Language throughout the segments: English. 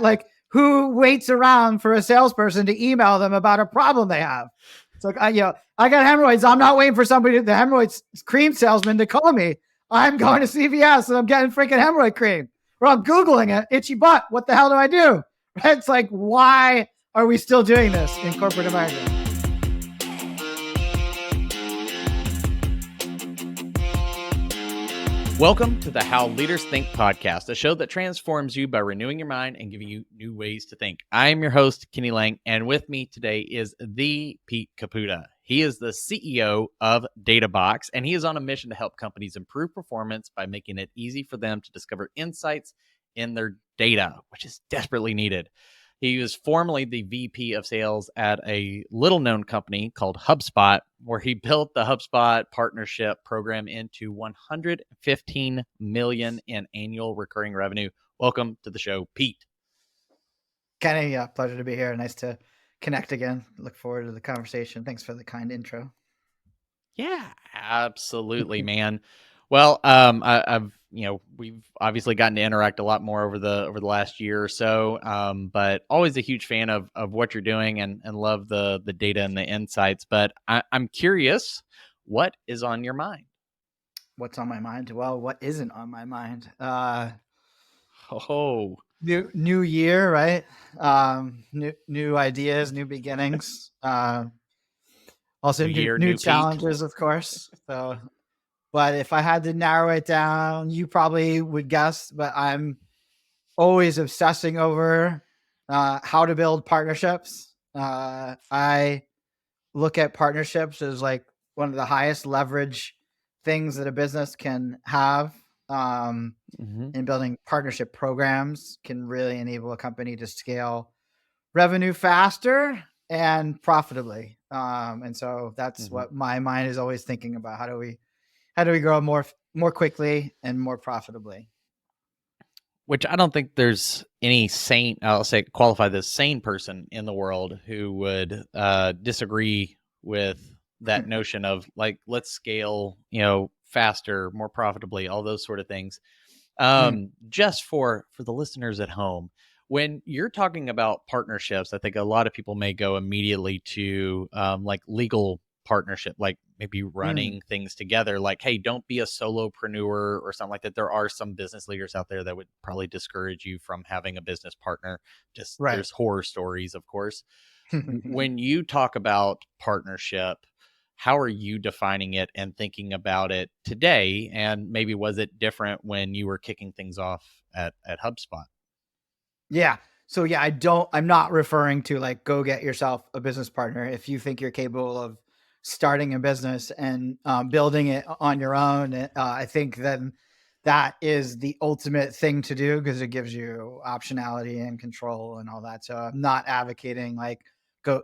Like, who waits around for a salesperson to email them about a problem they have? It's like, I got hemorrhoids. I'm not waiting for the hemorrhoids cream salesman to call me. I'm going to CVS and I'm getting freaking hemorrhoid cream. Or I'm Googling it, itchy butt. What the hell do I do? Right? It's like, why are we still doing this in corporate America? Welcome to the How Leaders Think podcast, a show that transforms you by renewing your mind and giving you new ways to think. I am your host, Kenny Lange, and with me today is the Pete Caputa. He is the CEO of Databox, and he is on a mission to help companies improve performance by making it easy for them to discover insights in their data, which is desperately needed. He was formerly the VP of sales at a little-known company called HubSpot, where he built the HubSpot partnership program into $115 million in annual recurring revenue. Welcome to the show, Pete. Kenny, pleasure to be here. Nice to connect again. Look forward to the conversation. Thanks for the kind intro. Yeah, absolutely, man. Well, we've obviously gotten to interact a lot more over the last year or so, but always a huge fan of what you're doing and love the data and the insights. But I'm curious, what is on your mind? What's on my mind? Well, what isn't on my mind? New year, right? New ideas, new beginnings. Also new challenges, of course. So, but if I had to narrow it down, you probably would guess, but I'm always obsessing over how to build partnerships. I look at partnerships as like one of the highest leverage things that a business can have. And building partnership programs can really enable a company to scale revenue faster and profitably. And so that's what my mind is always thinking about. How do we grow more quickly and more profitably? Which I don't think there's any qualify this sane person in the world who would disagree with that notion of like, let's scale, faster, more profitably, all those sort of things. Just for the listeners at home, when you're talking about partnerships, I think a lot of people may go immediately to like legal partnership, like maybe running things together, like, hey, don't be a solopreneur or something like that. There are some business leaders out there that would probably discourage you from having a business partner. There's horror stories, of course. When you talk about partnership, how are you defining it and thinking about it today? And maybe was it different when you were kicking things off at HubSpot? Yeah. So yeah, I'm not referring to like, go get yourself a business partner. If you think you're capable of starting a business and building it on your own, I think then that is the ultimate thing to do because it gives you optionality and control and all that. So I'm not advocating like,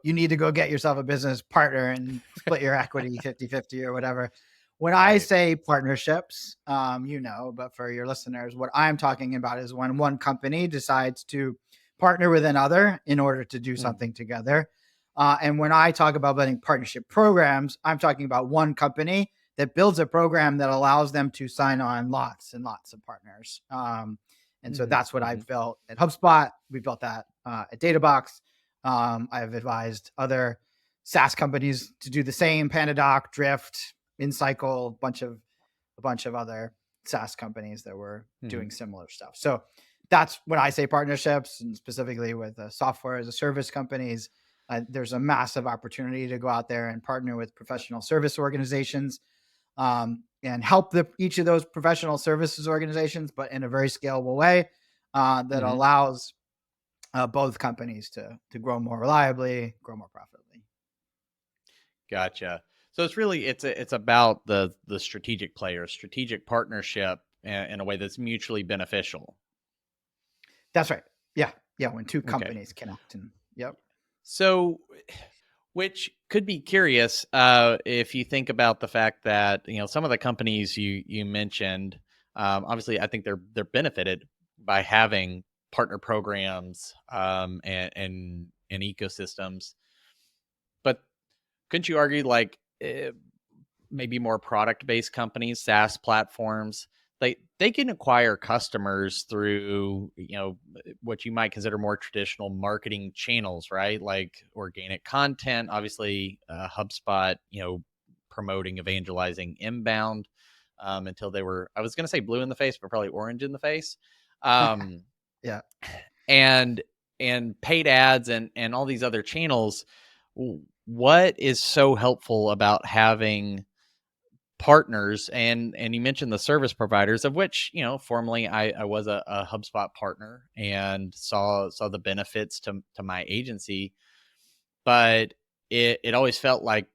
you need to go get yourself a business partner and split your equity 50-50 or whatever. When I say partnerships, but for your listeners, what I'm talking about is when one company decides to partner with another in order to do something together. And when I talk about building partnership programs, I'm talking about one company that builds a program that allows them to sign on lots and lots of partners. So that's what I've built at HubSpot. We built that at Databox. I've advised other SaaS companies to do the same, Pandadoc, Drift, InCycle, a bunch of other SaaS companies that were doing similar stuff. So that's when I say partnerships, and specifically with software as a service companies, there's a massive opportunity to go out there and partner with professional service organizations and help each of those professional services organizations, but in a very scalable way that allows both companies to grow more reliably, grow more profitably. Gotcha. So it's about the strategic player, strategic partnership in a way that's mutually beneficial. That's right. Yeah. When two companies connect, and So, which could be curious if you think about the fact that some of the companies you mentioned, obviously, I think they're benefited by having partner programs and ecosystems. But couldn't you argue like maybe more product-based companies, SaaS platforms they can acquire customers through, what you might consider more traditional marketing channels, right? Like organic content, obviously, HubSpot, promoting, evangelizing inbound, until they were, I was going to say blue in the face, but probably orange in the face. Um, Yeah. and paid ads and all these other channels. What is so helpful about having partners, and you mentioned the service providers, of which, formerly I was a HubSpot partner and saw the benefits to my agency, but it always felt like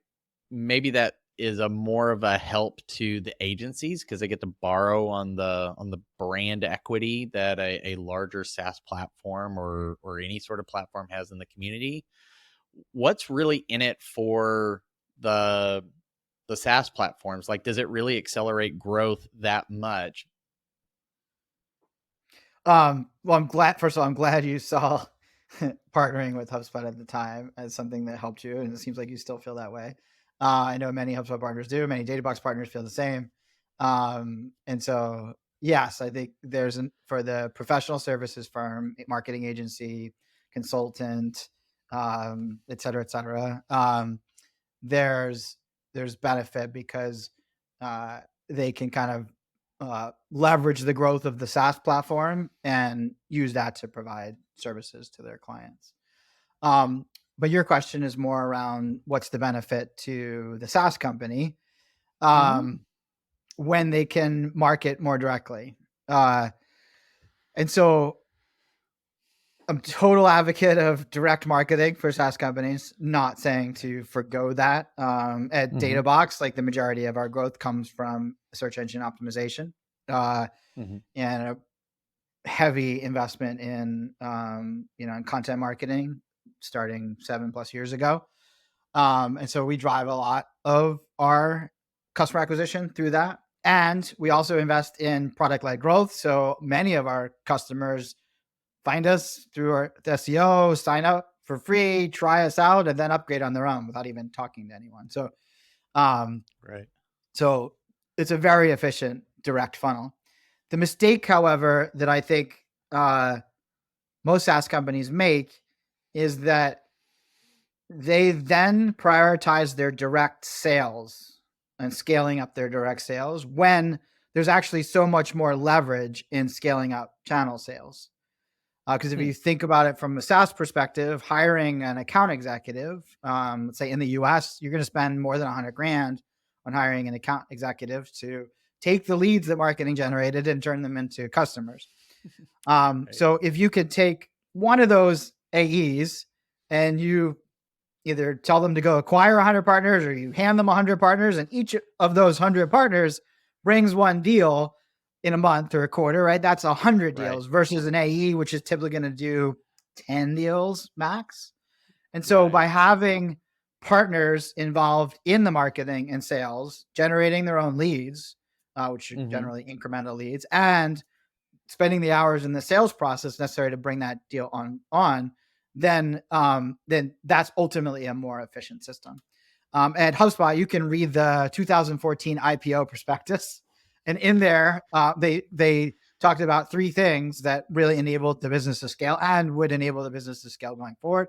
maybe that is a more of a help to the agencies because they get to borrow on the brand equity that a larger SaaS platform or any sort of platform has in the community. What's really in it for the SaaS platforms? Like, does it really accelerate growth that much? Well, I'm glad. First of all, I'm glad you saw partnering with HubSpot at the time as something that helped you, and it seems like you still feel that way. I know many HubSpot partners do. Many Databox partners feel the same. And so, yes, I think for the professional services firm, marketing agency, consultant, et cetera, et cetera. There's benefit because they can kind of leverage the growth of the SaaS platform and use that to provide services to their clients. But your question is more around what's the benefit to the SaaS company when they can market more directly. And so I'm total advocate of direct marketing for SaaS companies, not saying to forgo that. At Databox, like the majority of our growth comes from search engine optimization and a heavy investment in, in content marketing starting 7+ years ago. And so we drive a lot of our customer acquisition through that. And we also invest in product-led growth. So many of our customers find us through our SEO, sign up for free, try us out, and then upgrade on their own without even talking to anyone. So, Right. So it's a very efficient direct funnel. The mistake, however, that I think most SaaS companies make is that they then prioritize their direct sales and scaling up their direct sales when there's actually so much more leverage in scaling up channel sales. Because if you think about it from a SaaS perspective, hiring an account executive, let's say in the US, you're going to spend more than $100,000 on hiring an account executive to take the leads that marketing generated and turn them into customers. Right. So if you could take one of those AEs and you either tell them to go acquire 100 partners or you hand them 100 partners, and each of those 100 partners brings one deal in a month or a quarter, right? That's 100 deals versus an AE, which is typically going to do 10 deals max. And so by having partners involved in the marketing and sales, generating their own leads, which are generally incremental leads, and spending the hours in the sales process necessary to bring that deal on, then that's ultimately a more efficient system. At HubSpot, you can read the 2014 IPO prospectus. And in there, they talked about 3 things that really enabled the business to scale and would enable the business to scale going forward.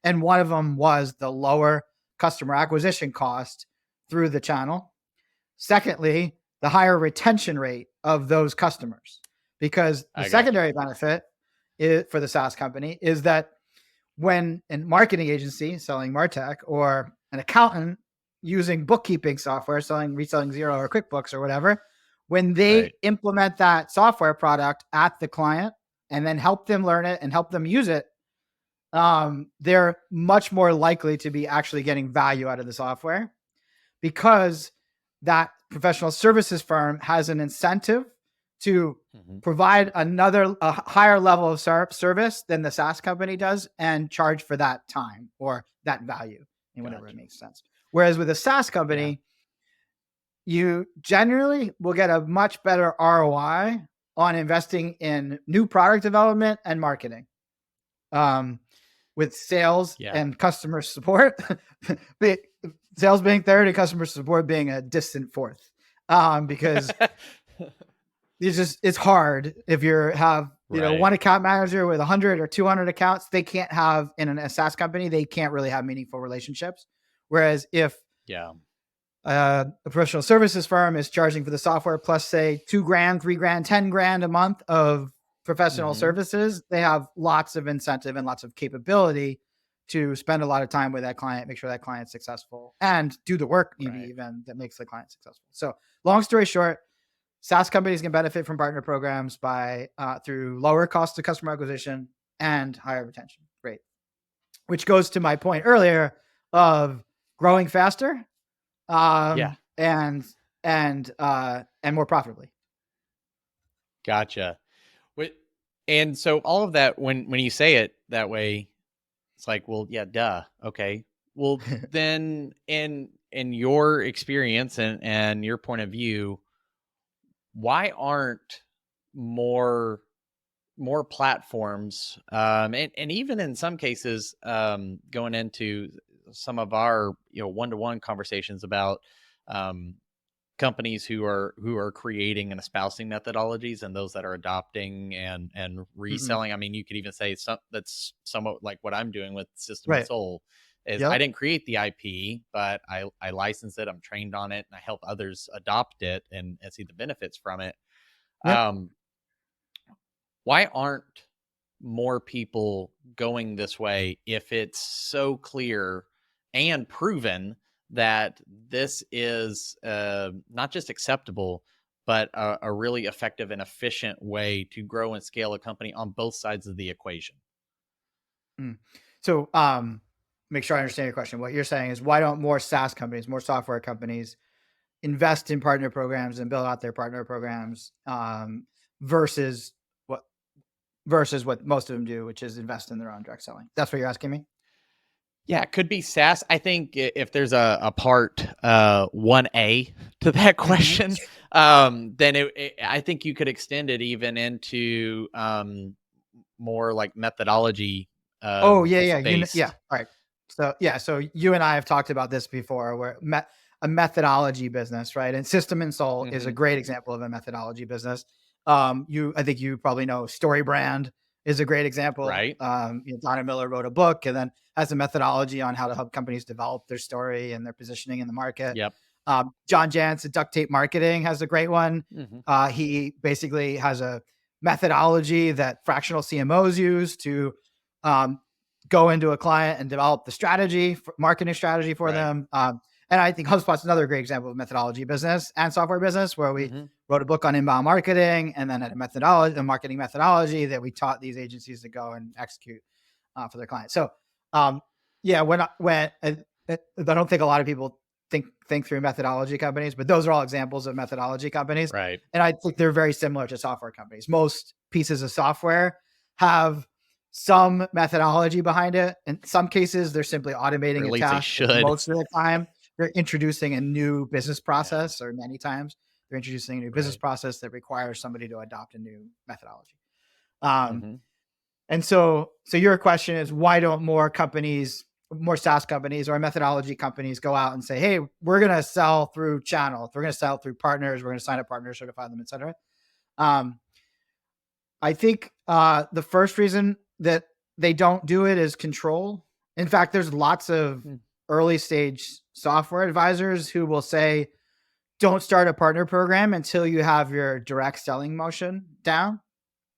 And one of them was the lower customer acquisition cost through the channel. Secondly, the higher retention rate of those customers, because the secondary benefit for the SaaS company is that when a marketing agency selling MarTech or an accountant using bookkeeping software, reselling Xero or QuickBooks or whatever, when they implement that software product at the client and then help them learn it and help them use it, they're much more likely to be actually getting value out of the software, because that professional services firm has an incentive to provide a higher level of service than the SaaS company does and charge for that time or that value and whatever it makes sense. Whereas with a SaaS company, you generally will get a much better ROI on investing in new product development and marketing. With sales and customer support, sales being third and customer support being a distant fourth, because it's hard if you have, Right. one account manager with 100 or 200 accounts. They can't have in a SaaS company, they can't really have meaningful relationships. Whereas if Yeah. a professional services firm is charging for the software plus say $2,000, $3,000, $10,000 a month of professional Mm-hmm. services, they have lots of incentive and lots of capability to spend a lot of time with that client, make sure that client's successful, and do the work maybe Right. even that makes the client successful. So long story short, SaaS companies can benefit from partner programs by through lower cost of customer acquisition and higher retention. Great. Which goes to my point earlier of growing faster Yeah. and more profitably. Gotcha. Wait, and so all of that, when you say it that way, it's like, well, yeah, duh. Okay. Well, then in your experience and your point of view, why aren't more platforms, and even in some cases, going into some of our one-to-one conversations about um, companies who are creating and espousing methodologies, and those that are adopting and Mhm. reselling. I mean, you could even say that's somewhat like what I'm doing with System and Right. Soul. Is I Yep. didn't create the IP, but I license it. I'm trained on it, and I help others adopt it and see the benefits from it. Yep. Um, why aren't more people going this way if it's so clear and proven that this is not just acceptable, but a really effective and efficient way to grow and scale a company on both sides of the equation? Mm. So, make sure I understand your question. What you're saying is why don't more SaaS companies, more software companies invest in partner programs and build out their partner programs versus what what most of them do, which is invest in their own direct selling. That's what you're asking me? Yeah, it could be SaaS. I think if there's a part 1A to that Mhm. question, then I think you could extend it even into more like methodology Oh, yeah, yeah, yeah, based. alright. So, yeah, so you and I have talked about this before where a methodology business, right? And System and Soul is a Hmm. great example of a methodology business. I think you probably know StoryBrand is a great example. Right. Donna Miller wrote a book and then has a methodology on how to help companies develop their story and their positioning in the market. Yep. John Jantz at Duct Tape Marketing has a great one. Hmm. He basically has a methodology that fractional CMOs use to um, go into a client and develop the strategy, marketing strategy for Right. them. And I think HubSpot's another great example of methodology business and software business where we Hmm. wrote a book on inbound marketing and then had a marketing methodology that we taught these agencies to go and execute for their clients. So, um, yeah, I don't think a lot of people think through methodology companies, but those are all examples of methodology companies, Right. and I think they're very similar to software companies. Most pieces of software have some methodology behind it. In some cases, they're simply Or automating at a least they task, but should. most of the time, they're introducing a new business Yeah. process, or many times they're introducing a new business Right. process that requires somebody to adopt a new methodology. Um, Hmm. and so your question is why don't more SaaS companies or methodology companies go out and say, hey, we're going to sell through channels, we're going to sell through partners, we're going to sign up partners, certify them, etc. Um, I think the first reason that they don't do it is control. In fact, there's lots of early stage software advisors who will say, don't start a partner program until you have your direct selling motion down.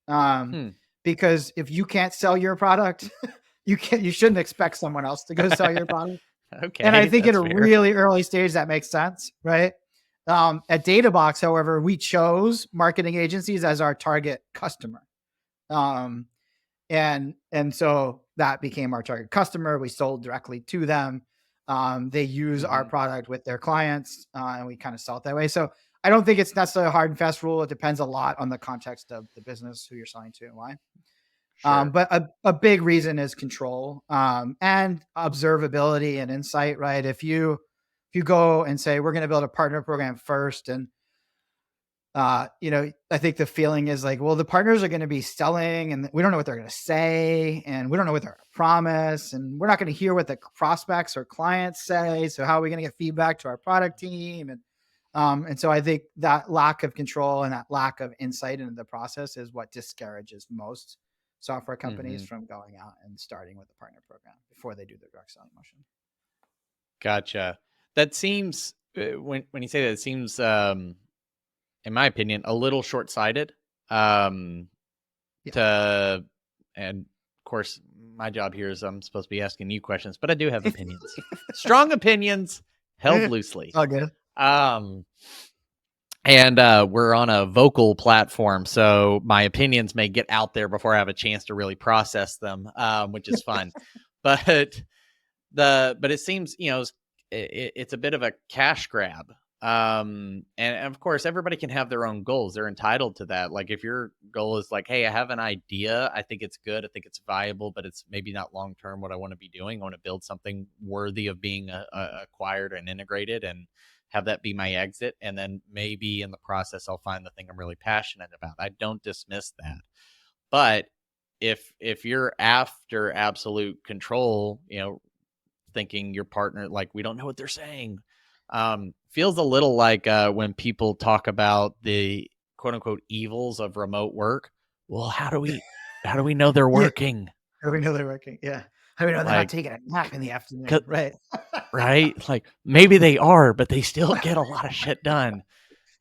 Um, Hmm. because if you can't sell your product, you shouldn't expect someone else to go sell your product. And I Okay, think in that's a fair. really early stage that makes sense, right? At Databox, however, we chose marketing agencies as our target customer. Um, and so that became our target customer. We sold directly to them. They use our Hmm. product with their clients, and we kind of sell it that way. So I don't think it's necessarily a hard and fast rule. It depends a lot on the context of the business, who you're selling to, and why. Sure. But a big reason is control and observability and insight, right? If you go and say we're going to build a partner program first, and I think the feeling is like, well, the partners are going to be selling, and we don't know what they're going to say, and we don't know what they're going to promise, and we're not going to hear what the prospects or clients say. So how are we going to get feedback to our product team? And And so I think that lack of control and that lack of insight into the process is what discourages most software companies Mm-hmm. from going out and starting with a partner program before they do their direct selling motion. Gotcha. That seems when you say that, it seems, in my opinion, a little short sighted. Um, Yeah. to and of course, my job here is I'm supposed to be asking you questions, but I do have opinions, strong opinions held loosely. All good. Um, and we're on a vocal platform, so my opinions may get out there before I have a chance to really process them, which is fun. But but it seems, it's a bit of a cash grab. And of course everybody can have their own goals. They're entitled to that. Like if your goal is like, hey, I have an idea, I think it's good, I think it's viable, but it's maybe not long term what I want to be doing. I want to build something worthy of being acquired and integrated, and have that be my exit, and then maybe in the process I'll find the thing I'm really passionate about. I don't dismiss that. But if you're after absolute control, thinking your partner, like, we don't know what they're saying, feels a little like when people talk about the quote unquote evils of remote work. Well, how do we know they're Yeah. working? How do we know they're working? Yeah. How do we know they're not Like, taking a nap in the afternoon? Right. right? Like maybe they are, but they still get a lot of shit done.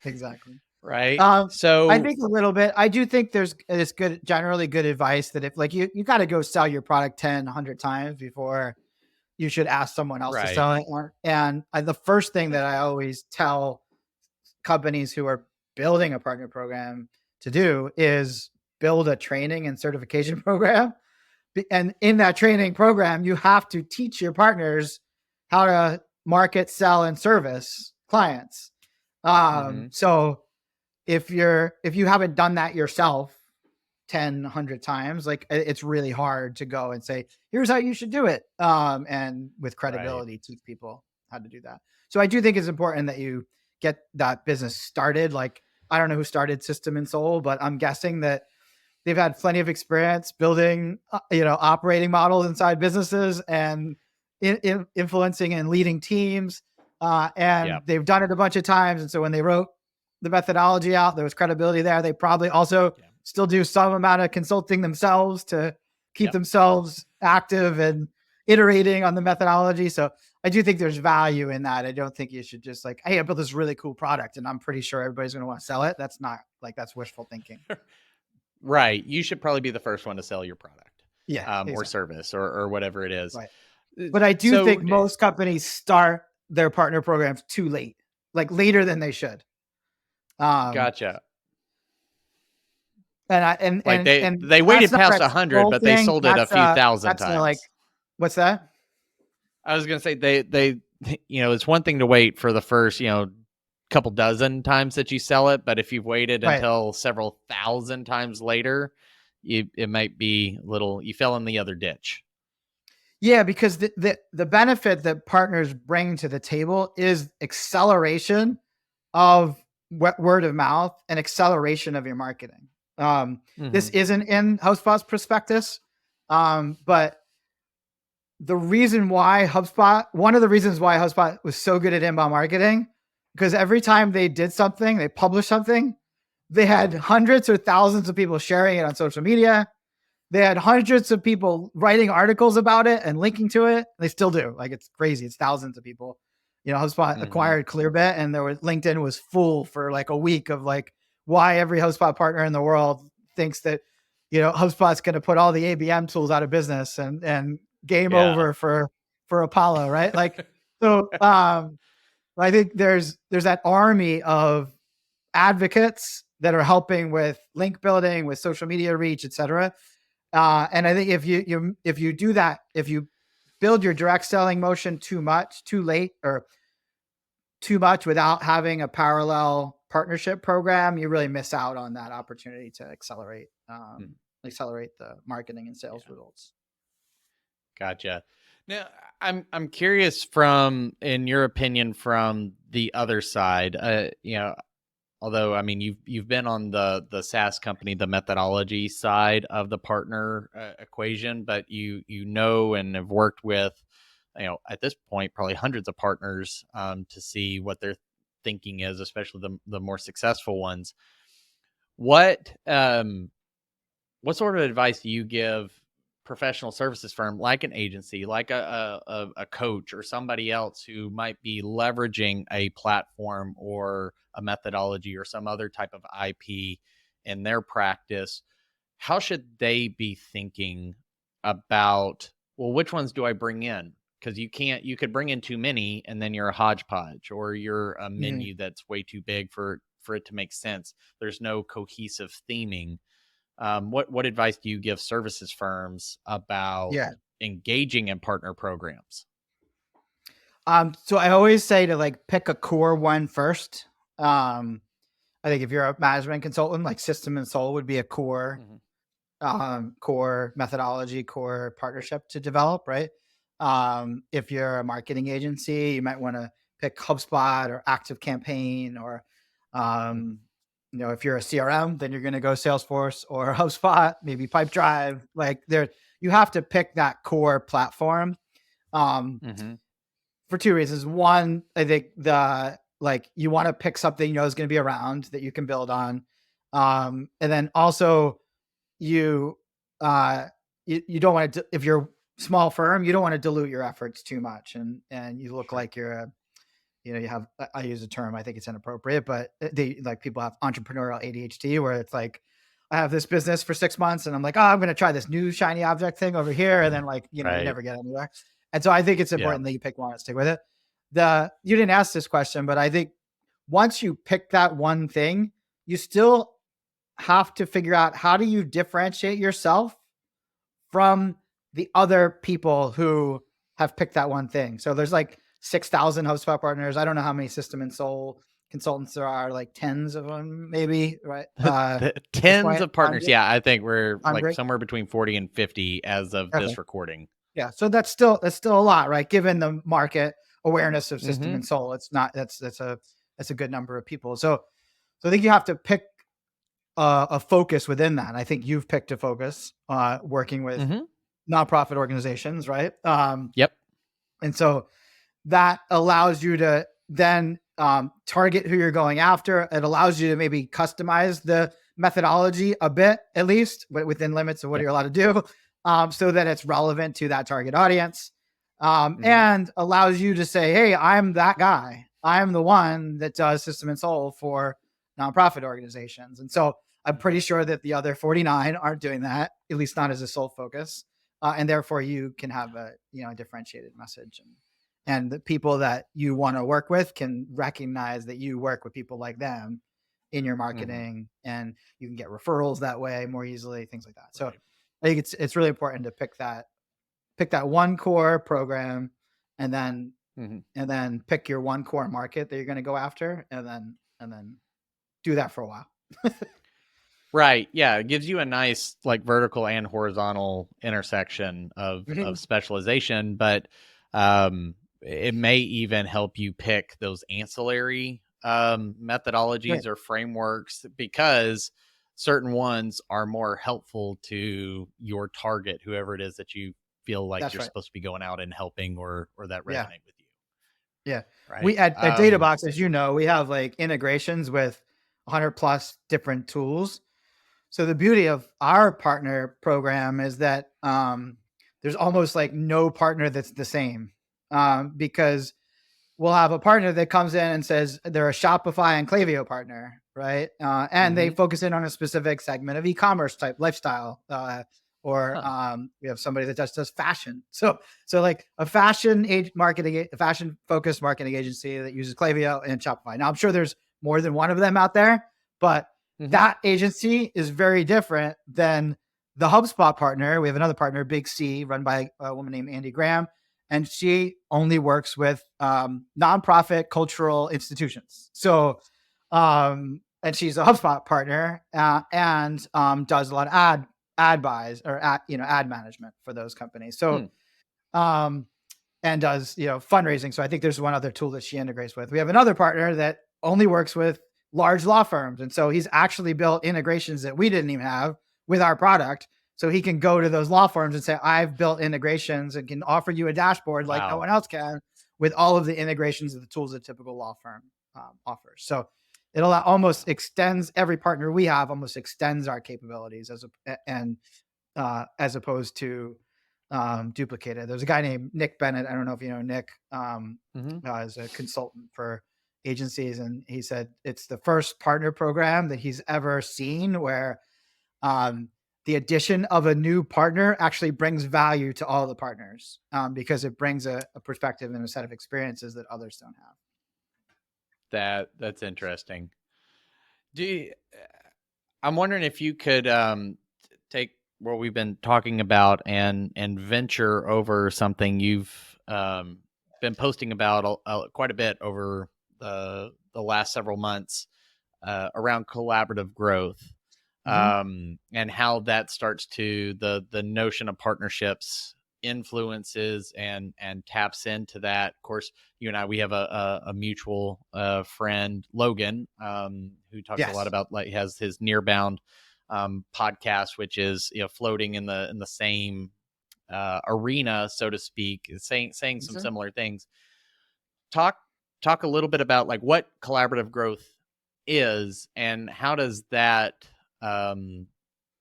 Exactly. Right. Um, I So think a little bit. I do think it's good, generally good advice that if like you got to go sell your product 10, 100 times before you should ask someone else to right. sell it. And the first thing that I always tell companies who are building a partner program to do is build a training and certification program. And in that training program, you have to teach your partners how to market, sell, and service clients. Mm-hmm. So if you haven't done that yourself 10, 100 times, like it's really hard to go and say, here's how you should do it. And with Right. credibility, teach people how to do that. So I do think it's important that you get that business started. Like, I don't know who started System and Soul, but I'm guessing that they've had plenty of experience building, operating models inside businesses and influencing and leading teams. And Yep. they've done it a bunch of times. And so when they wrote the methodology out, there was credibility there. They probably also Yep. still do some amount of consulting themselves to keep Yep. themselves active and iterating on the methodology. So I do think there's value in that. I don't think you should just like, hey, I built this really cool product and I'm pretty sure everybody's going to want to sell it. That's not like, that's wishful thinking. Right. You should probably be the first one to sell your product, Yeah, or exactly. service, or whatever it is. Right. But I do So think most companies start their partner programs too late, like later than they should. Um, gotcha. and I and Like and they and they that's waited not past a 100, control but they thing. sold it a few thousand That's like, times. what's that? I was gonna say they it's one thing to wait for the first couple dozen times that you sell it, but if you've waited Right. until several thousand times later, it might be a little, you fell in the other ditch. Yeah, because the benefit that partners bring to the table is acceleration of word of mouth and acceleration of your marketing. This Mm-hmm. isn't in HubSpot's prospectus, but the reason why one of the reasons why HubSpot was so good at inbound marketing, because every time they did something, they published something, they had hundreds or thousands of people sharing it on social media. They had hundreds of people writing articles about it and linking to it. They still do. Like, it's crazy. It's thousands of people. HubSpot Mm-hmm. acquired Clearbit, and LinkedIn was full for like a week of like why every HubSpot partner in the world thinks that HubSpot's going to put all the ABM tools out of business and game Yeah. over for Apollo, right? Like, so I think there's that army of advocates that are helping with link building, with social media reach, etc. And I think if you do that, if you build your direct selling motion too much, too late, or too much without having a parallel partnership program, you really miss out on that opportunity to accelerate the marketing and sales Yeah. results. Gotcha. Now, I'm curious, from, in your opinion, from the other side, although I mean you've been on the SaaS company, the methodology side of the partner equation, but you know and have worked with, at this point, probably hundreds of partners, to see what they're thinking is, especially the more successful ones. What sort of advice do you give professional services firm like an agency, like a coach or somebody else who might be leveraging a platform or a methodology or some other type of IP in their practice? How should they be thinking about, well, which ones do I bring in? Because you could bring in too many and then you're a hodgepodge, or you're a Mhm. menu that's way too big for it to make sense. There's no cohesive theming. What advice do you give services firms about Yeah. engaging in partner programs? So I always say to like pick a core one first. I think if you're a management consultant, like system and soul would be a Mhm. core methodology, core partnership to develop, right? If you're a marketing agency, you might want to pick HubSpot or Active Campaign, or Mhm. if you're a CRM, then you're going to go Salesforce or HubSpot, maybe Pipedrive. Like there, you have to pick that core platform. Um, Mhm. for two reasons. One, I think you want to pick something you know is going to be around that you can build on. And then also you uh you don't want to, if you're a small firm, you don't want to dilute your efforts too much, and you look Sure. like you're a, you have, I use a term, I think it's inappropriate, but they, like, people have entrepreneurial ADHD, where it's like, I have this business for 6 months and I'm like, oh, I'm going to try this new shiny object thing over here. And then, like, you Right. never get anywhere. And so I think it's Yeah. important that you pick one and stick with it. You didn't ask this question, but I think once you pick that one thing, you still have to figure out, how do you differentiate yourself from the other people who have picked that one thing. So there's like 6,000 HubSpot partners. I don't know how many system and soul consultants there are, like tens of them, maybe, right? The This tens point, of partners. 100, Yeah, I think we're like 100. somewhere between 40 and 50 as of Okay. this recording. Yeah. So that's still a lot, right? Given the market awareness of system Mhm. and soul, it's not, that's a good number of people. So I think you have to pick a focus within that. I think you've picked a focus, working with Mhm. nonprofit organizations, right? Yep. And so that allows you to then target who you're going after. It allows you to maybe customize the methodology a bit, at least, but within limits of what Yep. you're allowed to do, so that it's relevant to that target audience, Mhm. and allows you to say, hey, I'm that guy. I'm the one that does system and soul for nonprofit organizations. And so I'm pretty Mhm. sure that the other 49 aren't doing that, at least not as a sole focus. And therefore you can have a differentiated message, and the people that you want to work with can recognize that you work with people like them in your Mhm. marketing, and you can get referrals that way more easily, things like that. So Right. I think it's really important to pick that one core program, and then Mhm. pick your one core market that you're going to go after, and then do that for a while. Right. Yeah, it gives you a nice like vertical and horizontal intersection of Mhm. specialization, but it may even help you pick those ancillary Right. methodologies or frameworks, because certain ones are more helpful to your target, whoever it is that you feel like That's you're right. supposed to be going out and helping, or that Yeah. resonate with you. Yeah. We Right. at Databox, as you know, we have like integrations with 100 plus different tools. So the beauty of our partner program is that there's almost like no partner that's the same, because we'll have a partner that comes in and says they're a Shopify and Klaviyo partner, right? And they Mm-hmm. focus in on a specific segment of e-commerce type lifestyle, or Huh. we have somebody that just does fashion. So like a fashion focused marketing agency that uses Klaviyo and Shopify. Now I'm sure there's more than one of them out there, but Mm-hmm. that agency is very different than the HubSpot partner. We have another partner, Big C, run by a woman named Andy Graham, and she only works with nonprofit cultural institutions. So, and she's a HubSpot partner, and does a lot of ad buys, or ad management for those companies. So, Hmm. um, and does fundraising. So I think there's one other tool that she integrates with. We have another partner that only works with large law firms, and so he's actually built integrations that we didn't even have with our product. So he can go to those law firms and say, I've built integrations, and can offer you a dashboard like no Wow. one else can, with all of the integrations of the tools of a typical law firm offers. So it almost extends, every partner we have almost extends our capabilities as opposed to duplicated. There's a guy named Nick Bennett. I don't know if you know Nick, is a consultant for agencies, and he said it's the first partner program that he's ever seen where the addition of a new partner actually brings value to all the partners, because it brings a perspective and a set of experiences that others don't have. That's interesting. I'm wondering if you could take what we've been talking about and venture over something you've been posting about quite a bit over the last several months around collaborative growth, and how that starts to the notion of partnerships influences and taps into that. Of course, you and I, we have a mutual friend, Logan, who talks a lot about, like, has his Nearbound podcast, which is, floating in the same arena, so to speak, saying some similar things. Talk a little bit about, like, what collaborative growth is and how does that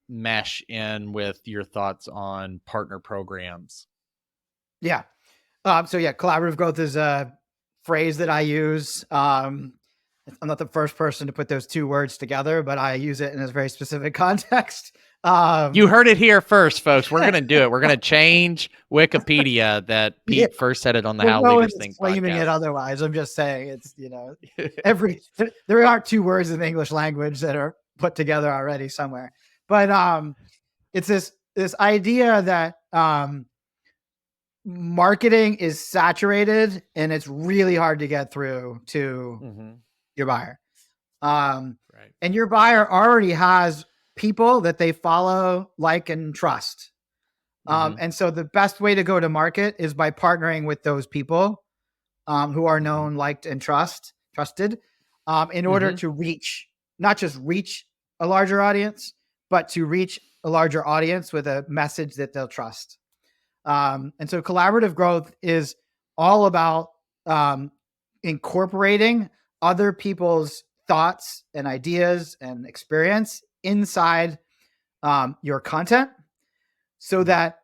mesh in with your thoughts on partner programs. So collaborative growth is a phrase that I use. I'm not the first person to put those two words together, but I use it in a very specific context. You heard it here first, folks. We're going to do it. We're going to change Wikipedia that Pete first said it on the How Leaders Think podcast. It otherwise. I'm just saying it's, there aren't two words in the English language that are put together already somewhere. But it's this idea that marketing is saturated and it's really hard to get through to your buyer. Right. And your buyer already has people that they follow, like, and trust. And so the best way to go to market is by partnering with those people who are known, liked, and trusted in order to not just reach a larger audience, but to reach a larger audience with a message that they'll trust. And so collaborative growth is all about incorporating other people's thoughts and ideas and experience inside your content so that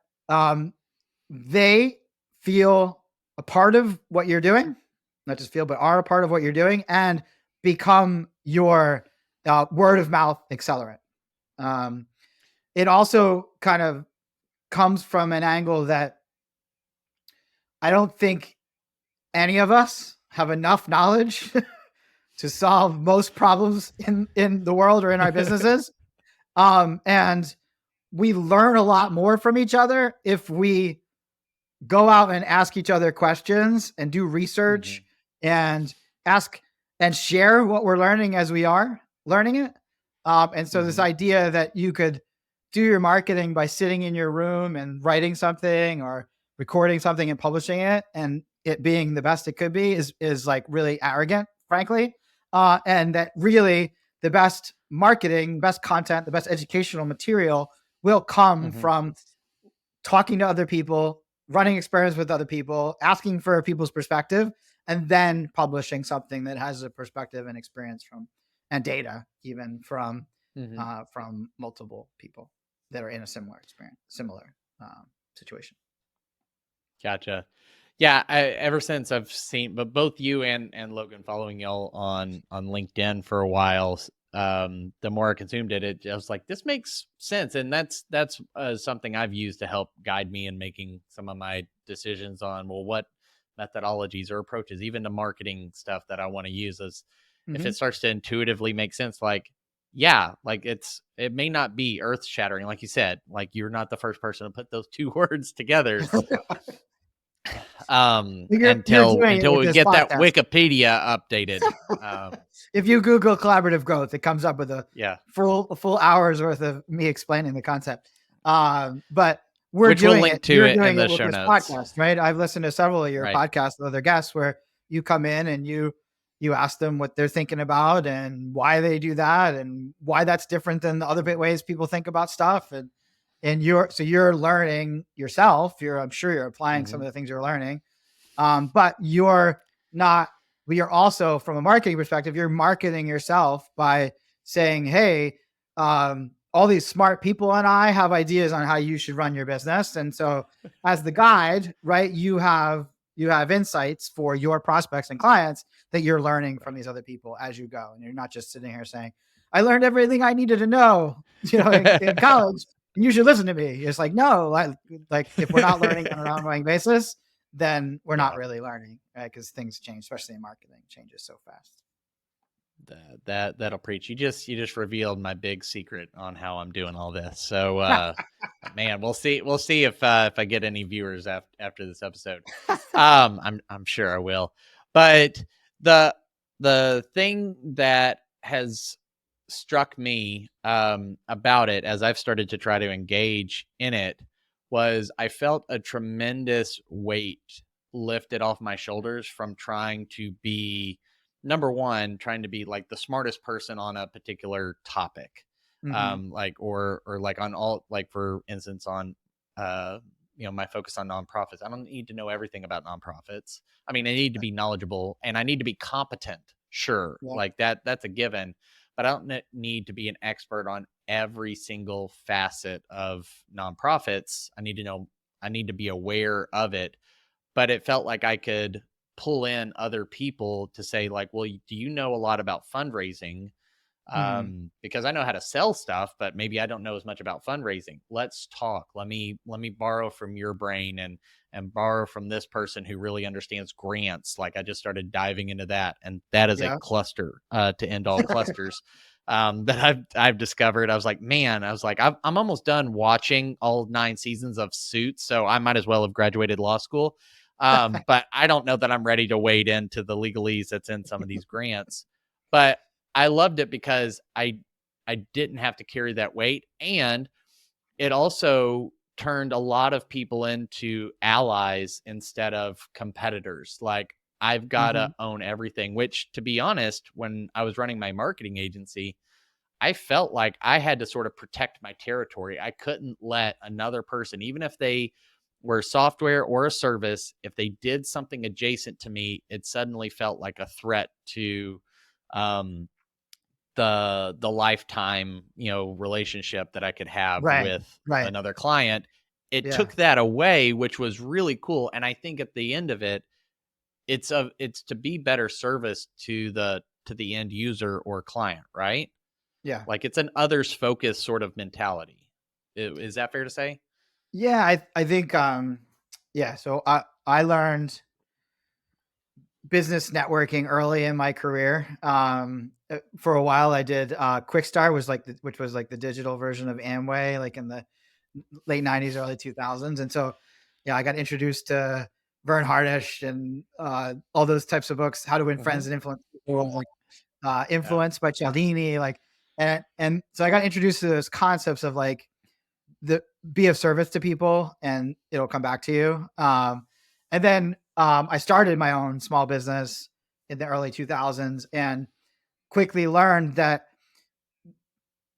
they feel a part of what you're doing, not just feel, but are a part of what you're doing, and become your word of mouth accelerant. It also kind of comes from an angle that I don't think any of us have enough knowledge to solve most problems in the world or in our businesses. And we learn a lot more from each other if we go out and ask each other questions and do research and ask and share what we're learning as we are learning it. And so this idea that you could do your marketing by sitting in your room and writing something or recording something and publishing it and it being the best it could be is like really arrogant, frankly. And that really the best marketing, best content, the best educational material will come from talking to other people, running experiments with other people, asking for people's perspective, and then publishing something that has a perspective and experience and data even from multiple people that are in a similar situation. Gotcha. Yeah, ever since I've seen, but both you and Logan, following y'all on LinkedIn for a while, the more I consumed it, I was like, this makes sense, and that's something I've used to help guide me in making some of my decisions on, well, what methodologies or approaches, even to marketing stuff that I want to use. As if it starts to intuitively make sense, like, yeah, like it may not be earth shattering, like you said, like you're not the first person to put those two words together. Until we get that Wikipedia updated. If you Google collaborative growth, it comes up with a full hours worth of me explaining the concept. But which we'll link to it in the show notes. Podcast, right? I've listened to several of your podcasts with other guests where you come in and you ask them what they're thinking about and why they do that and why that's different than the other ways people think about stuff. And you're learning yourself. I'm sure you're applying some of the things you're learning, but you're not but you're also, from a marketing perspective, you're marketing yourself by saying, hey, all these smart people and I have ideas on how you should run your business. And so as the guide, right, you have insights for your prospects and clients that you're learning from these other people as you go. And you're not just sitting here saying, I learned everything I needed to know, in college, and you should listen to me. It's like, no, like if we're not learning on an ongoing basis, then we're not Yeah. really learning, right? Because things change, especially in marketing, changes so fast. That'll preach. You just revealed my big secret on how I'm doing all this. So, man, we'll see if I get any viewers after this episode. I'm sure I will. But the thing that has struck me about it as I've started to try to engage in it was I felt a tremendous weight lifted off my shoulders from trying to be, number one, trying to be like the smartest person on a particular topic. Mm-hmm. Like, or like on all, like, for instance, on, my focus on nonprofits. I don't need to know everything about nonprofits. I mean, I need to be knowledgeable and I need to be competent. Sure. Yeah. Like that's a given, but I don't need to be an expert on every single facet of nonprofits. I need to be aware of it, but it felt like I could pull in other people to say, like, well, do you know a lot about fundraising? Mm-hmm. Because I know how to sell stuff, but maybe I don't know as much about fundraising. Let's talk. Let me borrow from your brain and borrow from this person who really understands grants. Like, I just started diving into that, and that is a Yeah. cluster to end all clusters. That I've discovered. I was like, I'm almost done watching all 9 seasons of Suits, so I might as well have graduated law school. But I don't know that I'm ready to wade into the legalese that's in some of these grants. But I loved it because I didn't have to carry that weight, and it also turned a lot of people into allies instead of competitors. Like, I've got Mm-hmm. to own everything, which, to be honest, when I was running my marketing agency, I felt like I had to sort of protect my territory. I couldn't let another person, even if they were software or a service, if they did something adjacent to me, it suddenly felt like a threat to um, the lifetime, relationship that I could have Right. with Right. another client. It Yeah. took that away, which was really cool. And I think at the end of it, it's to be better service to the end user or client, right? Yeah. Like, it's an others focused sort of mentality. Is that fair to say? Yeah. I think, yeah. So I learned business networking early in my career. For a while I did, Quickstar was like, which was like the digital version of Amway, like in the late 90s, early 2000s. And so, yeah, I got introduced to Vern Harnish and all those types of books, How to Win Mm-hmm. Friends and Influence People, like Yeah. Influence by Cialdini, like, and so I got introduced to those concepts of like the be of service to people and it'll come back to you. And then I started my own small business in the early 2000s and quickly learned that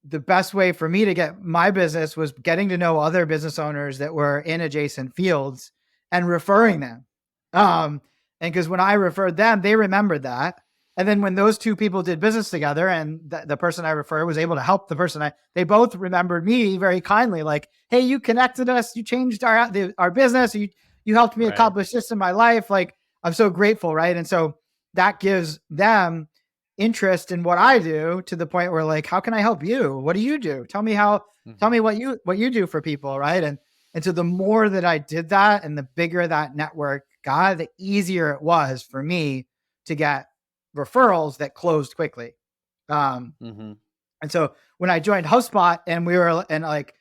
the best way for me to get my business was getting to know other business owners that were in adjacent fields and referring them. And because when I referred them, they remembered that. And then when those two people did business together and the person I referred was able to help the person they both remembered me very kindly, like, hey, you connected us, you changed our business, you helped me Right. accomplish this in my life. Like, I'm so grateful. Right. And so that gives them interest in what I do to the point where, like, how can I help you? What do you do? Tell Mm-hmm. me what you do for people. Right. And so the more that I did that and the bigger that network got, the easier it was for me to get referrals that closed quickly. Mm-hmm. And so when I joined HubSpot and like,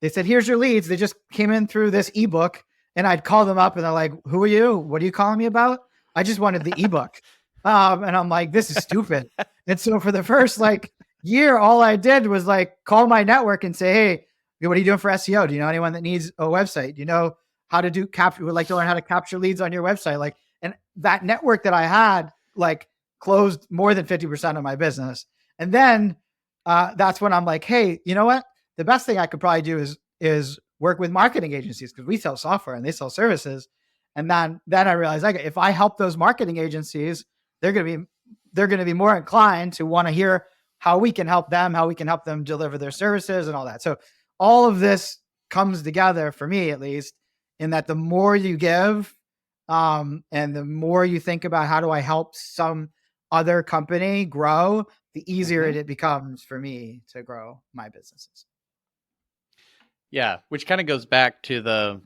they said, here's your leads. They just came in through this ebook and I'd call them up and they're like, who are you? What are you calling me about? I just wanted the ebook. And I'm like, this is stupid. And so for the first like year, all I did was like call my network and say, hey, what are you doing for SEO? Do you know anyone that needs a website? Do you know how to do capture? Would like to learn how to capture leads on your website? Like, and that network that I had like closed more than 50% of my business. And then that's when I'm like, hey, you know what? The best thing I could probably do is work with marketing agencies because we sell software and they sell services. And then I realized, like, if I help those marketing agencies, they're going to be more inclined to want to hear how we can help them deliver their services and all that. So all of this comes together for me, at least, in that the more you give, and the more you think about how do I help some other company grow, the easier it becomes for me to grow my businesses. Yeah, which kind of goes back to the,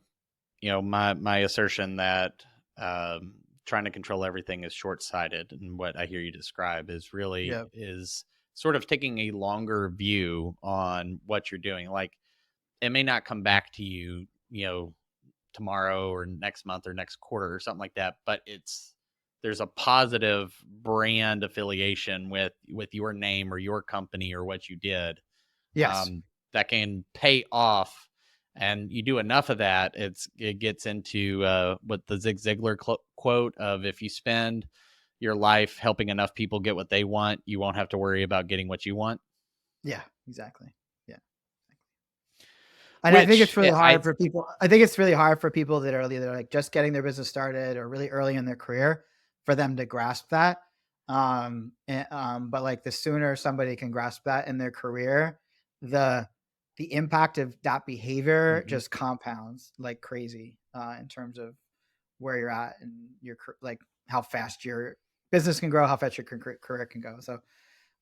my assertion that trying to control everything is short-sighted, and what I hear you describe is really is sort of taking a longer view on what you're doing. Like, it may not come back to you, tomorrow or next month or next quarter or something like that, but there's a positive brand affiliation with your name or your company or what you did, Yes. that can pay off. And you do enough of that, it gets into what the Zig Ziglar quote of, if you spend your life helping enough people get what they want, you won't have to worry about getting what you want. Yeah, exactly. Yeah. And I think Which it's really hard for people. I think it's really hard for people that are either like just getting their business started or really early in their career for them to grasp that. But like the sooner somebody can grasp that in their career, the impact of that behavior just compounds like crazy in terms of where you're at and your like how fast your business can grow, how fast your career can go. So,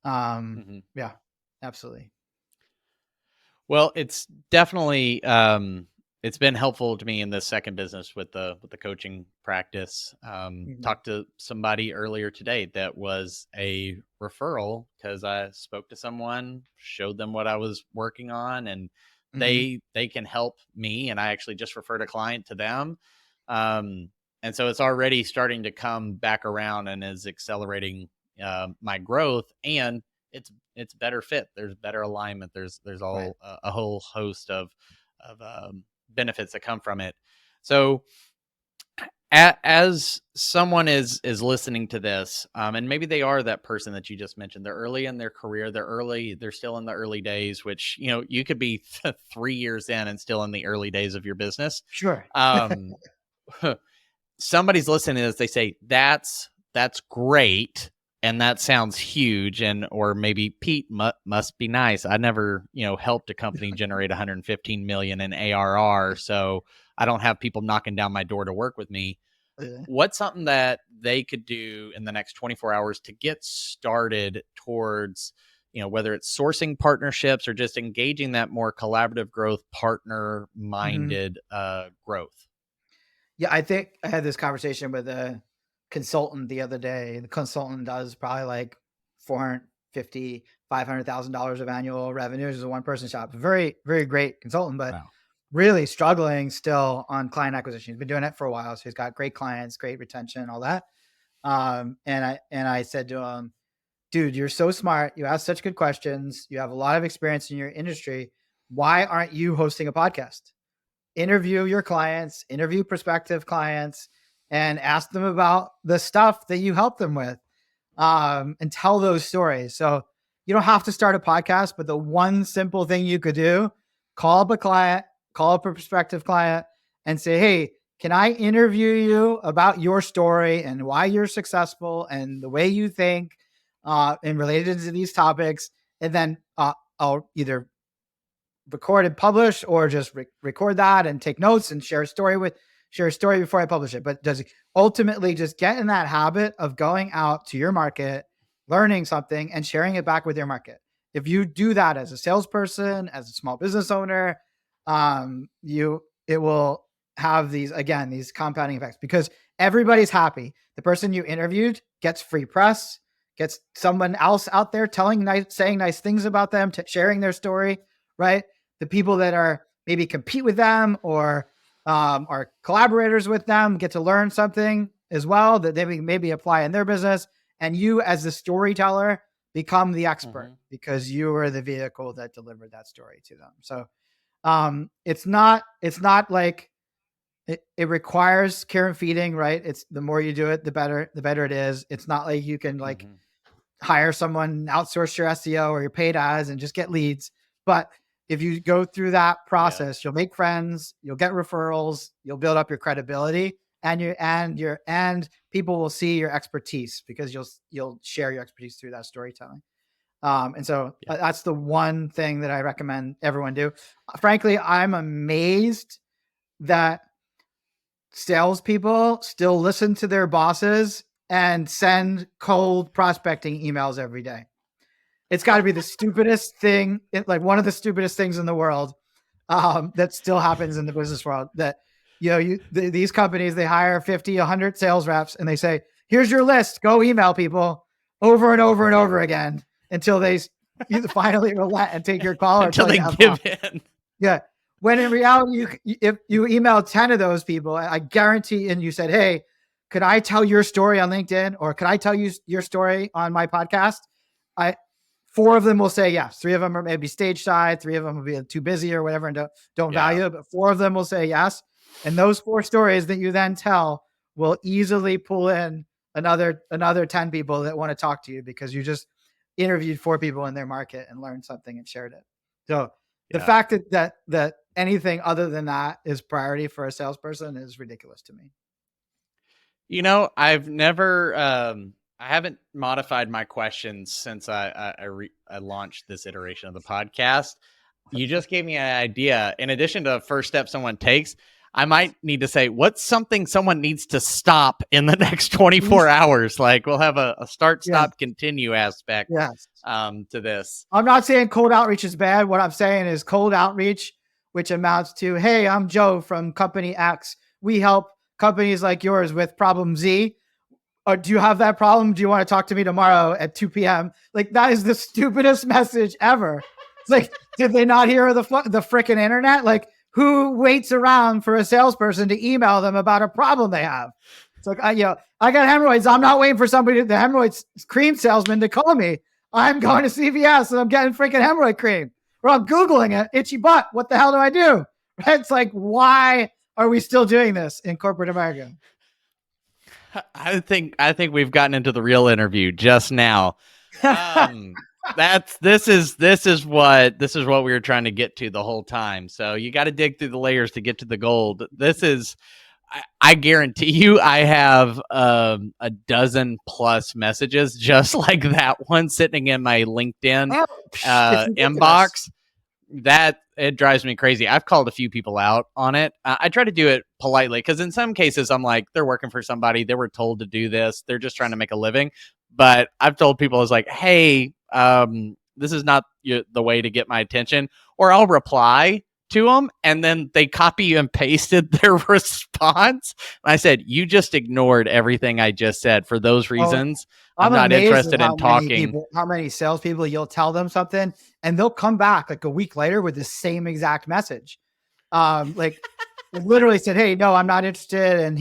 yeah, absolutely. Well, it's definitely it's been helpful to me in this second business with the coaching practice. Talked to somebody earlier today that was a referral because I spoke to someone, showed them what I was working on, and they can help me. And I actually just referred a client to them. And so it's already starting to come back around and is accelerating my growth, and it's better fit. There's better alignment. There's all a whole host of benefits that come from it. So as someone is listening to this, and maybe they are that person that you just mentioned, they're early in their career, they're still in the early days, which, you could be 3 years in and still in the early days of your business. Sure. Somebody's listening to this, they say, that's great. And that sounds huge. And, or maybe Pete must be nice. I never, helped a company generate 115 million in ARR. So I don't have people knocking down my door to work with me. What's something that they could do in the next 24 hours to get started towards, whether it's sourcing partnerships or just engaging that more collaborative growth, partner minded growth? Yeah, I think I had this conversation with a consultant the other day. The consultant does probably like $450,000-$500,000 of annual revenue as a one-person shop. Very, very great consultant, but really struggling still on client acquisition. He's been doing it for a while, so he's got great clients, great retention, all that. And I said to him, dude, you're so smart. You ask such good questions. You have a lot of experience in your industry. Why aren't you hosting a podcast? Interview your clients, interview prospective clients, and ask them about the stuff that you help them with, and tell those stories. So you don't have to start a podcast, but the one simple thing you could do, call up a client, call up a prospective client and say, hey, can I interview you about your story and why you're successful and the way you think, and related to these topics? And then I'll either record and publish, or just record that and take notes and share a story before I publish it. But does ultimately just get in that habit of going out to your market, learning something and sharing it back with your market. If you do that as a salesperson, as a small business owner, it will have these compounding effects, because everybody's happy. The person you interviewed gets free press, gets someone else out there saying nice things about them, sharing their story, right? The people that are maybe compete with them or are collaborators with them get to learn something as well that they maybe apply in their business. And you, as the storyteller, become the expert because you were the vehicle that delivered that story to them. So it's not like it requires care and feeding, right? It's the more you do it, the better it is. It's not like you can hire someone, outsource your SEO or your paid ads and just get leads. But if you go through that process, you'll make friends, you'll get referrals, you'll build up your credibility, and people will see your expertise because you'll share your expertise through that storytelling. And so that's the one thing that I recommend everyone do. Frankly, I'm amazed that salespeople still listen to their bosses and send cold prospecting emails every day. It's got to be the stupidest thing, like one of the stupidest things in the world, that still happens in the business world. That these companies, they hire 50, 100 sales reps, and they say, "Here's your list. Go email people over and over and over again until they finally relent and take your call or until they give in." Yeah. When in reality, if you email 10 of those people, I guarantee, and you said, "Hey, could I tell your story on LinkedIn, or could I tell you your story on my podcast?" 4 of them will say yes. 3 of them are maybe stage side. 3 of them will be too busy or whatever and don't value it. But 4 of them will say yes. And those 4 stories that you then tell will easily pull in another 10 people that want to talk to you because you just interviewed 4 people in their market and learned something and shared it. So the fact that anything other than that is priority for a salesperson is ridiculous to me. I've never, I haven't modified my questions since I launched this iteration of the podcast. You just gave me an idea. In addition to the first step someone takes, I might need to say, what's something someone needs to stop in the next 24 hours? Like we'll have a start, stop, continue aspect to this. I'm not saying cold outreach is bad. What I'm saying is cold outreach, which amounts to, "Hey, I'm Joe from company X. We help companies like yours with problem Z. Or do you have that problem? Do you want to talk to me tomorrow at 2 p.m.? Like that is the stupidest message ever. It's like, did they not hear the freaking internet? Like, who waits around for a salesperson to email them about a problem they have? It's like, I got hemorrhoids. I'm not waiting for the hemorrhoids cream salesman to call me. I'm going to CVS and I'm getting freaking hemorrhoid cream. Or I'm Googling it, itchy butt. What the hell do I do? Right? It's like, why are we still doing this in corporate America? I think we've gotten into the real interview just now. This is what we were trying to get to the whole time. So you got to dig through the layers to get to the gold. This is, I guarantee you, I have a dozen plus messages just like that one sitting in my LinkedIn inbox. That it drives me crazy. I've called a few people out on it. I try to do it politely because in some cases I'm like, they're working for somebody. They were told to do this. They're just trying to make a living. But I've told people, it's like, hey, this is not the way to get my attention. Or I'll reply to them and then they copy and pasted their response. And I said, you just ignored everything I just said for those reasons. I'm not interested in talking. How many salespeople you'll tell them something and they'll come back like a week later with the same exact message. Like literally said, "Hey, no, I'm not interested. And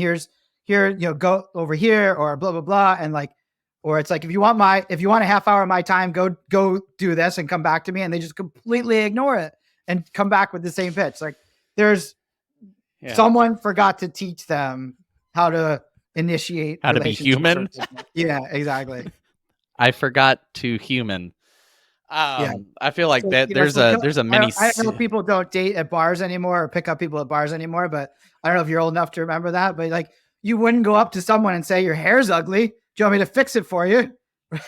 go over here," or blah, blah, blah. And like, or it's like, if you want a half hour of my time, go do this and come back to me. And they just completely ignore it and come back with the same pitch. Like someone forgot to teach them how to initiate, how to be human. Yeah, exactly. I forgot to human. I feel like there's a mini. I don't know if people don't date at bars anymore or pick up people at bars anymore, but I don't know if you're old enough to remember that. But like, you wouldn't go up to someone and say, "Your hair's ugly. Do you want me to fix it for you?"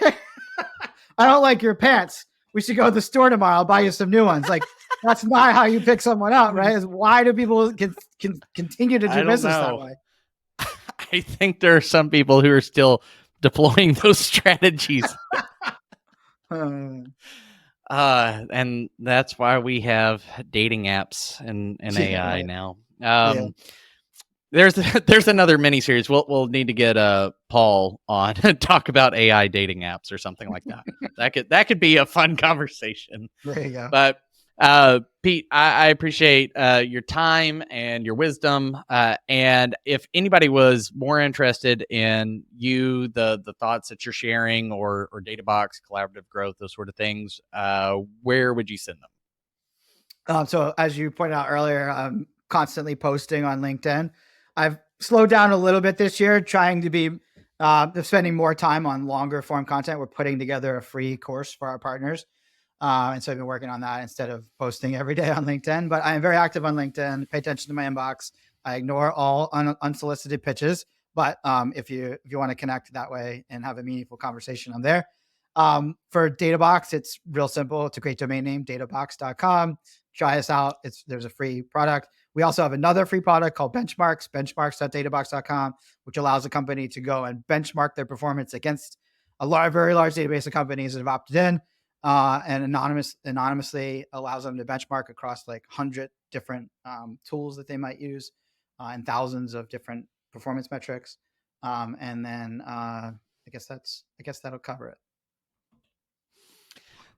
"I don't like your pants. We should go to the store tomorrow. I'll buy you some new ones." Like, that's not how you pick someone up, right? Is why do people continue to do business that way? I think there are some people who are still deploying those strategies. And that's why we have dating apps and AI now. There's another mini series. We'll need to get Paul on and talk about AI dating apps or something like that. That could be a fun conversation. There you go. But Pete, I appreciate your time and your wisdom. And if anybody was more interested in the thoughts that you're sharing or Databox, collaborative growth, those sort of things, where would you send them? So as you pointed out earlier, I'm constantly posting on LinkedIn. I've slowed down a little bit this year, trying to be spending more time on longer form content. We're putting together a free course for our partners. And so I've been working on that instead of posting every day on LinkedIn, but I am very active on LinkedIn. Pay attention to my inbox. I ignore all unsolicited pitches. But if you want to connect that way and have a meaningful conversation, I'm there. For Databox, it's real simple. It's a great domain name, databox.com. Try us out. There's a free product. We also have another free product called Benchmarks, benchmarks.databox.com, which allows a company to go and benchmark their performance against a very large database of companies that have opted in, and anonymously allows them to benchmark across like 100 different tools that they might use, and thousands of different performance metrics. And then I guess that'll cover it.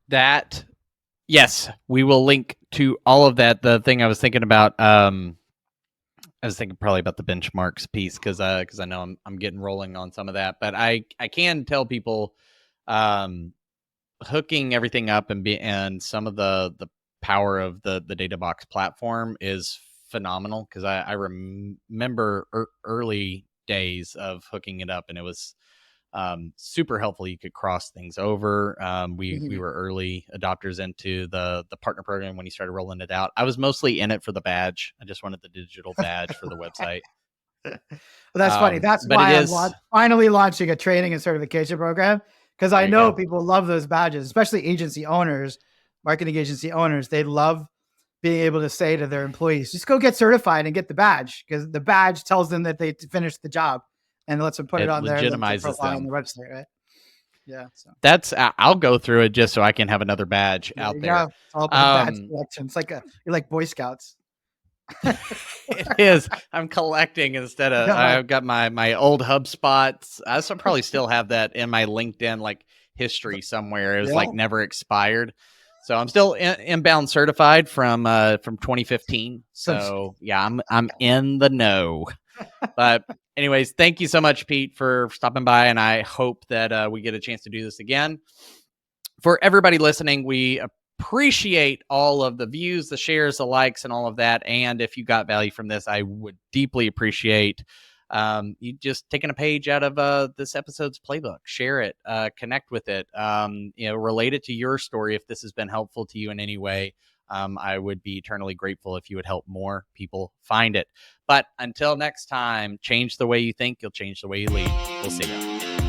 That, yes, we will link to all of that. The thing I was thinking about, I was thinking probably about the benchmarks piece because I know I'm getting rolling on some of that, but I can tell people hooking everything up and some of the power of the Databox platform is phenomenal, because I remember early days of hooking it up, and it was super helpful. You could cross things over. We were early adopters into the partner program when you started rolling it out. I was mostly in it for the badge. I just wanted the digital badge for the website. Well, that's funny. That's why I'm finally launching a training and certification program, because I know people love those badges, especially agency owners, marketing agency owners. They love being able to say to their employees, just go get certified and get the badge, because the badge tells them that they finished the job and lets them put it on their legitimizes them on the website, right? Yeah. So that's, I'll go through it just so I can have another badge out there. It's all about badge collection. It's like you're like Boy Scouts. It is. I'm collecting instead of, I've got my old HubSpots. I probably still have that in my LinkedIn like history somewhere. It was like never expired. So I'm still inbound certified from 2015. So yeah, I'm in the know. But anyways, thank you so much, Pete, for stopping by, and I hope that we get a chance to do this again. For everybody listening, we appreciate all of the views, the shares, the likes, and all of that. And if you got value from this, I would deeply appreciate you just taking a page out of this episode's playbook. Share it, connect with it, relate it to your story if this has been helpful to you in any way. I would be eternally grateful if you would help more people find it. But until next time, change the way you think, you'll change the way you lead. We'll see you.